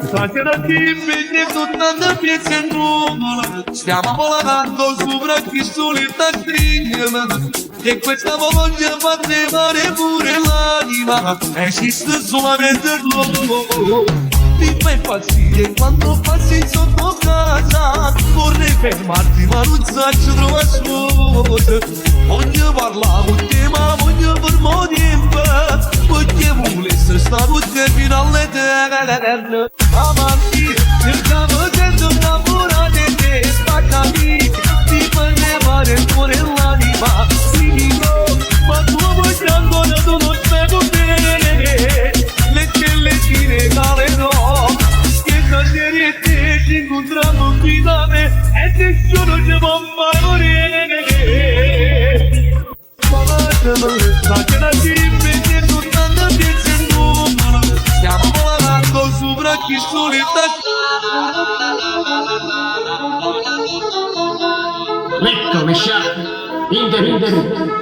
Stasera ti vedi tornando a piedi in nuvola. Stiamo volando sopra chi solita stringe. E questa voglia fa tremare pure l'anima. Esiste solamente l'uomo. Mi fa impazzire quando passi sotto casa. Vorrei fermarti ma non so trovare scuote. Voglio parlare con te ma voglio fermo tempo. Voglio volesse stare fino all'eterno. Amanti, stiamo facendo una buona di te. Spaccami, ti fai levare il cuore e l'anima. Ti dico, ma tu vuoi ancora tu non sai bene. Le stelle ti regalerò. Che stasera e te ci incontriamo qui da me. E nessuno ci può mai morire. Stasera ti vedi tornando a piedi in nuvola. Stiamo volando sopra chi solita. Letto, mesciate, interrompe.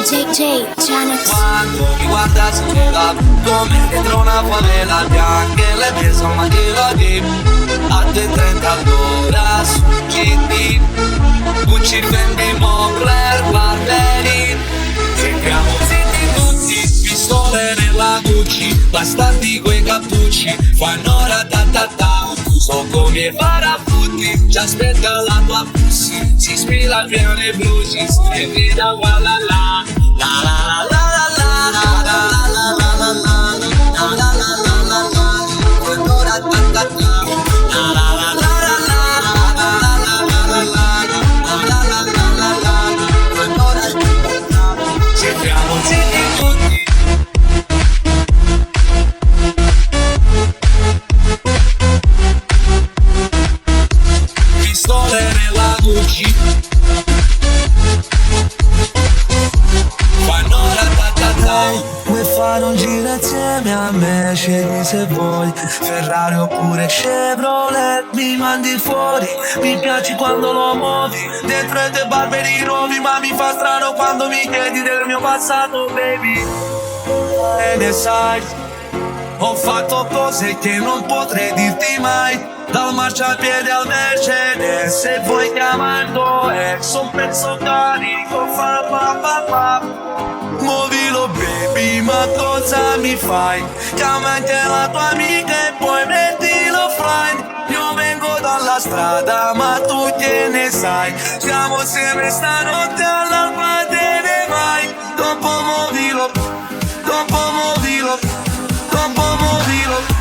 JJ, Janet. Quando mi guarda si veda come dentro una favela bianca e le mie sono melodie a te 30 all'ora su GT Gucci, Fendi, Moncler, Barberi entriamo zitti tutti, pistole nella Gucci bastanti quei cappucci fanno ratatata so come parafuti ci aspetta la tua pussy si spila il piano e blusi e grida la la la la la scegli se vuoi Ferrari oppure Chevrolet mi mandi fuori mi piaci quando lo muovi dentro e te barberi nuovi ma mi fa strano quando mi chiedi del mio passato baby e ne sai ho fatto cose che non potrei dirti mai dal marciapiede al Mercedes se vuoi chiamarlo ex un pezzo carico fa pa pa pa muovilo baby ma cosa mi fai chiama anche la tua amica e poi mettilo offline io vengo dalla strada ma tu che ne sai siamo sempre stanotte all'alba te ne vai dopo muovilo dopo muovilo dopo muovilo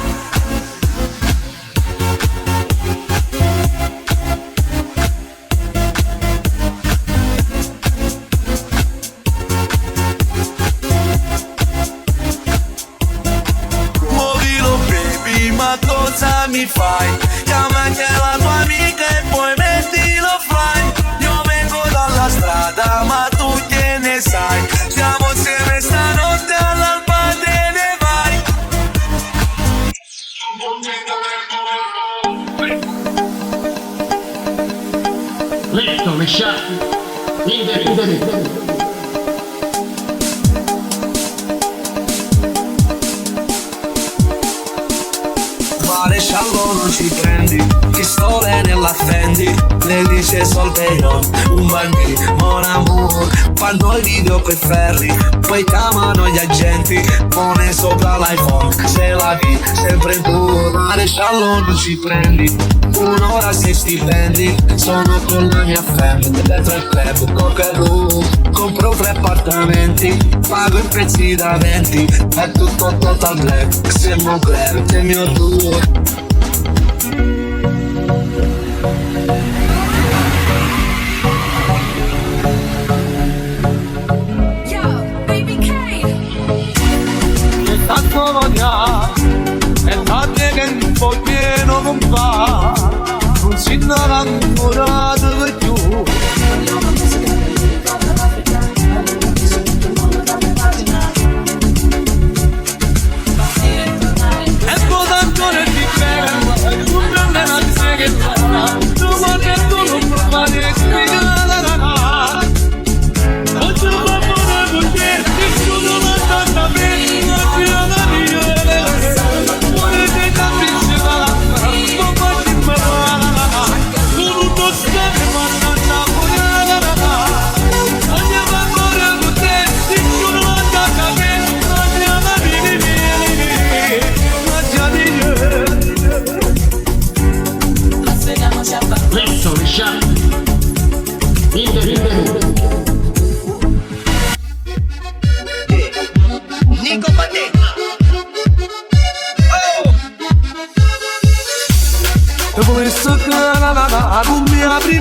cosa mi fai? Chiama anche la tua amica e poi mettilo offline io vengo dalla strada ma tu che ne sai siamo sempre stanotte all'alba te ne vai Letto, mesciate, interrompe. Maresciallo non ci prendi, pistole nella Fendi, le dice Solveig, un bambino, mon amour, fanno i video coi ferri, poi chiamano gli agenti, pone sopra l'iPhone, se la vi, sempre tu, maresciallo non ci prendi, un'ora 6 stipendi, sono con la mia famiglia, dentro il club, coca e rum, compro 3 appartamenti, pago in pezzi da 20, è tutto total black, se Moncler, che mio tuo. E tanto che un po' pieno non va non si innamorato di più e poi ancora ti prego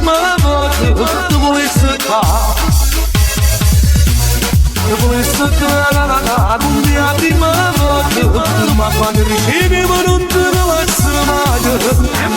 prima volta tu vuoi stare. Tu vuoi stare con la prima volta, ma quando ricevi non te lo lascio mai. E